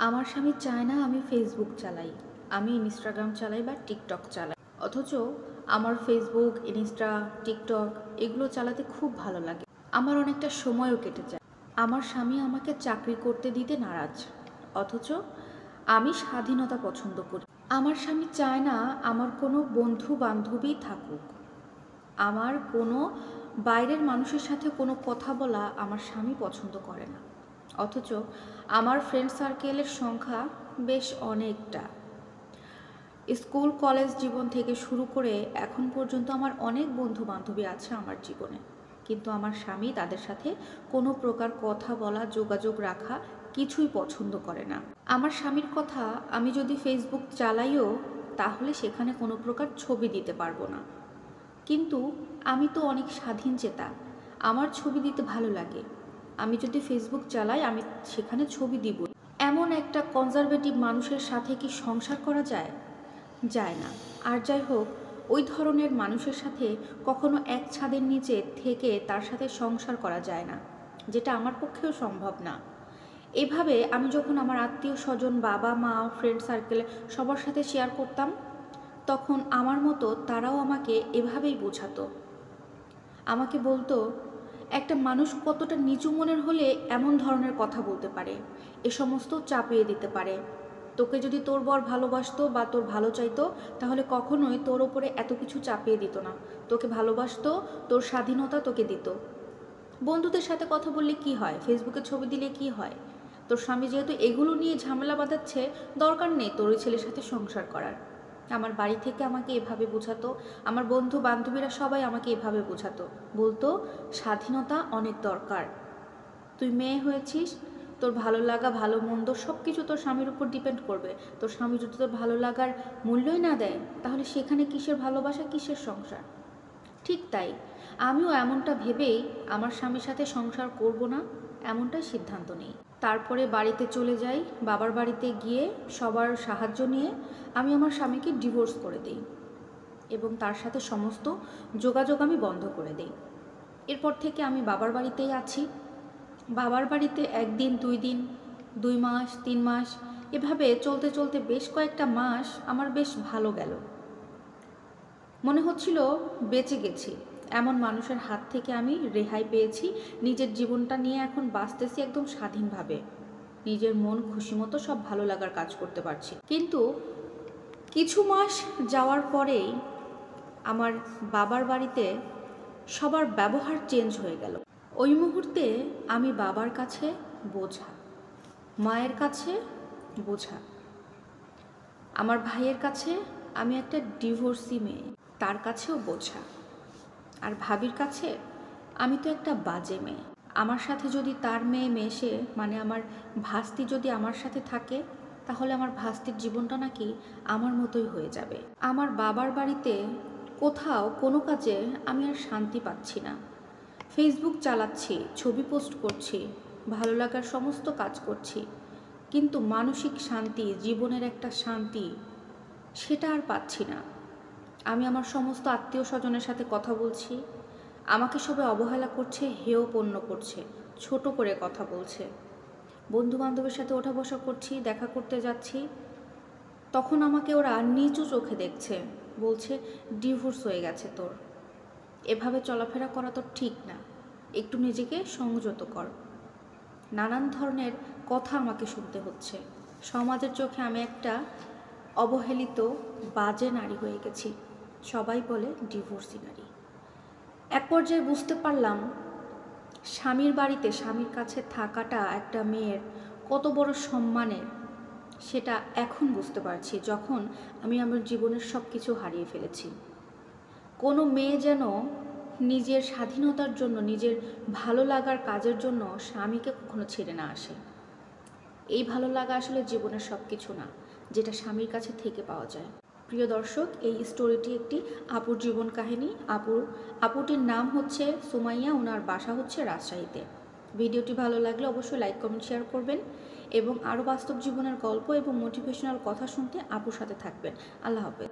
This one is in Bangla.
আমার স্বামী চায় না আমি ফেসবুক চালাই, আমি ইনস্টাগ্রাম চালাই বা টিকটক চালাই। অথচ আমার ফেসবুক, ইনস্টা, টিকটক এগুলো চালাতে খুব ভালো লাগে। আমার অনেকটা সময়ও কেটে যায়। আমার স্বামী আমাকে চাকরি করতে দিতে নারাজ, অথচ আমি স্বাধীনতা পছন্দ করি। আমার স্বামী চায় না আমার কোনো বন্ধু বান্ধবী থাকুক। আমার কোনো বাইরের মানুষের সাথে কোনো কথা বলা আমার স্বামী পছন্দ করে না। অথচ আমার ফ্রেন্ড সার্কেলের সংখ্যা বেশ অনেকটা। স্কুল কলেজ জীবন থেকে শুরু করে এখন পর্যন্ত আমার অনেক বন্ধু বান্ধবী আছে আমার জীবনে, কিন্তু আমার স্বামী তাদের সাথে কোনো প্রকার কথা বলা, যোগাযোগ রাখা কিছুই পছন্দ করে না। আমার স্বামীর কথা, আমি যদি ফেসবুক চালাইও তাহলে সেখানে কোনো প্রকার ছবি দিতে পারবো না। কিন্তু আমি তো অনেক স্বাধীন চেতা, আমার ছবি দিতে ভালো লাগে। আমি যদি ফেসবুক চালাই আমি সেখানে ছবি দিব। এমন একটা কনজারভেটিভ মানুষের সাথে কি সংসার করা যায়? যায় না। আর যাই হোক, ওই ধরনের মানুষের সাথে কখনো এক ছাদের নিচে থেকে তার সাথে সংসার করা যায় না, যেটা আমার পক্ষেও সম্ভব না। এভাবে আমি যখন আমার আত্মীয় স্বজন, বাবা মা, ফ্রেন্ড সার্কেলে সবার সাথে শেয়ার করতাম, তখন আমার মতো তারাও আমাকে এভাবেই বোঝাতো। আমাকে বলতো, একটা মানুষ কতটা নিচু মনের হলে এমন ধরনের কথা বলতে পারে, এ সমস্ত চাপিয়ে দিতে পারে। তোকে যদি তোর বর ভালোবাসতো বা তোর ভালো চাইতো তাহলে কখনোই তোর ওপরে এত কিছু চাপিয়ে দিত না। তোকে ভালোবাসতো, তোর স্বাধীনতা তোকে দিত। বন্ধুদের সাথে কথা বললে কি হয়, ফেসবুকে ছবি দিলে কি হয়? তোর স্বামী যেহেতু এগুলো নিয়ে ঝামেলা বাঁধাচ্ছে, দরকার নেই তোর ওই ছেলের সাথে সংসার করার। আমার বাড়ি থেকে আমাকে এভাবে বোঝাতো, আমার বন্ধু বান্ধবীরা সবাই আমাকে এভাবে বোঝাতো, বলতো স্বাধীনতা অনেক দরকার। তুই মেয়ে হয়েছিস, তোর ভালো লাগা, ভালো মন্দ সব কিছু তোর স্বামীর উপর ডিপেন্ড করবে। তোর স্বামী যদি তোর ভালো লাগার মূল্যই না দেয় তাহলে সেখানে কিসের ভালোবাসা, কিসের সংসার? ঠিক তাই, আমিও এমনটা ভেবেই আমার স্বামীর সাথে সংসার করব না এমনটাই সিদ্ধান্ত নিই। তারপরে বাড়িতে চলে যাই। বাবার বাড়িতে গিয়ে সবার সাহায্য নিয়ে আমি আমার স্বামীকে ডিভোর্স করে দিই এবং তার সাথে সমস্ত যোগাযোগ আমি বন্ধ করে দিই। এরপর থেকে আমি বাবার বাড়িতেই আছি। বাবার বাড়িতে একদিন, 2 দিন, 2 মাস, 3 মাস, এভাবে চলতে চলতে বেশ কয়েকটা মাস আমার বেশ ভালো গেল। মনে হচ্ছিল বেঁচে গেছি, এমন মানুষের হাত থেকে আমি রেহাই পেয়েছি। নিজের জীবনটা নিয়ে এখন বাঁচতেছি একদম স্বাধীনভাবে, নিজের মন খুশি মতো সব ভালো লাগার কাজ করতে পারছি। কিন্তু কিছু মাস যাওয়ার পরেই আমার বাবার বাড়িতে সবার ব্যবহার চেঞ্জ হয়ে গেল। ওই মুহূর্তে আমি বাবার কাছে বোঝা, মায়ের কাছে বোঝা, আমার ভাইয়ের কাছে আমি একটা ডিভোর্সি মেয়ে, তার কাছেও বোঝা, আর ভাবির কাছে আমি তো একটা বাজে মেয়ে। আমার সাথে যদি তার মেয়ে মেশে, মানে আমার ভাস্তি যদি আমার সাথে থাকে, তাহলে আমার ভাস্তির জীবনটা নাকি আমার মতোই হয়ে যাবে। আমার বাবার বাড়িতে কোথাও কোনো কাজে আমি আর শান্তি পাচ্ছি না। ফেসবুক চালাচ্ছি, ছবি পোস্ট করছি, ভালো লাগার সমস্ত কাজ করছি, কিন্তু মানসিক শান্তি, জীবনের একটা শান্তি, সেটা আর পাচ্ছি না। আমি আমার সমস্ত আত্মীয় স্বজনের সাথে কথা বলছি, আমাকে সবাই অবহেলা করছে, হেয় পণ্য করছে, ছোট করে কথা বলছে। বন্ধু বান্ধবের সাথে ওঠা বসা করছি, দেখা করতে যাচ্ছি, তখন আমাকে ওরা নিচু চোখে দেখছে, বলছে ডিভোর্স হয়ে গেছে তোর, এভাবে চলাফেরা করা তো ঠিক না, একটু নিজেকে সংযত কর। নানান ধরনের কথা আমাকে শুনতে হচ্ছে। সমাজের চোখে আমি একটা অবহেলিত বাজে নারী হয়ে গেছি, সবাই বলে ডিভোর্সি নারী। এক পর্যায়ে বুঝতে পারলাম স্বামীর বাড়িতে, স্বামীর কাছে থাকাটা একটা মেয়ের কত বড় সম্মানের, সেটা এখন বুঝতে পারছি যখন আমি আমার জীবনের সব কিছু হারিয়ে ফেলেছি। কোনো মেয়ে যেন নিজের স্বাধীনতার জন্য, নিজের ভালো লাগার কাজের জন্য স্বামীকে কখনো ছেড়ে না আসে। এই ভালো লাগা আসলে জীবনের সব কিছু না, যেটা স্বামীর কাছে থেকে পাওয়া যায়। প্রিয় দর্শক, এই স্টোরিটি একটি আপুর জীবন কাহিনী। আপুটির নাম হচ্ছে সুমাইয়া, ওনার বাসা হচ্ছে রাজশাহীতে। ভিডিওটি ভালো লাগলে অবশ্যই লাইক, কমেন্ট, শেয়ার করবেন এবং আরও বাস্তব জীবনের গল্প এবং মোটিভেশনাল কথা শুনতে আপুর সাথে থাকবেন। আল্লাহ হাফেজ।